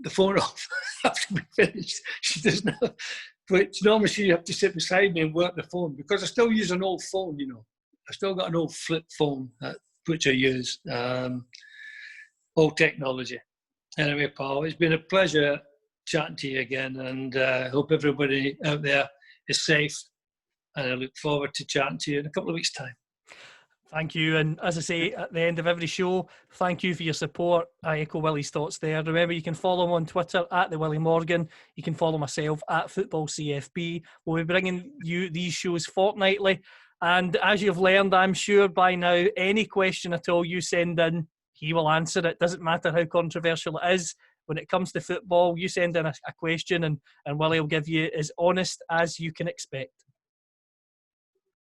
the phone off after we finish. She doesn't know, which normally she have to sit beside me and work the phone, because I still use an old phone, I still got an old flip phone which I use. Old technology. Anyway, Paul, it's been a pleasure chatting to you again, and I hope everybody out there is safe, and I look forward to chatting to you in a couple of weeks' time. Thank you. And as I say at the end of every show, thank you for your support. I echo Willie's thoughts there. Remember, you can follow him on Twitter at the Willie Morgan. You can follow myself at FootballCFB. We'll be bringing you these shows fortnightly. And as you've learned, I'm sure by now, any question at all you send in, he will answer it. Doesn't matter how controversial it is. When it comes to football, you send in a question and Willie will give you as honest as you can expect.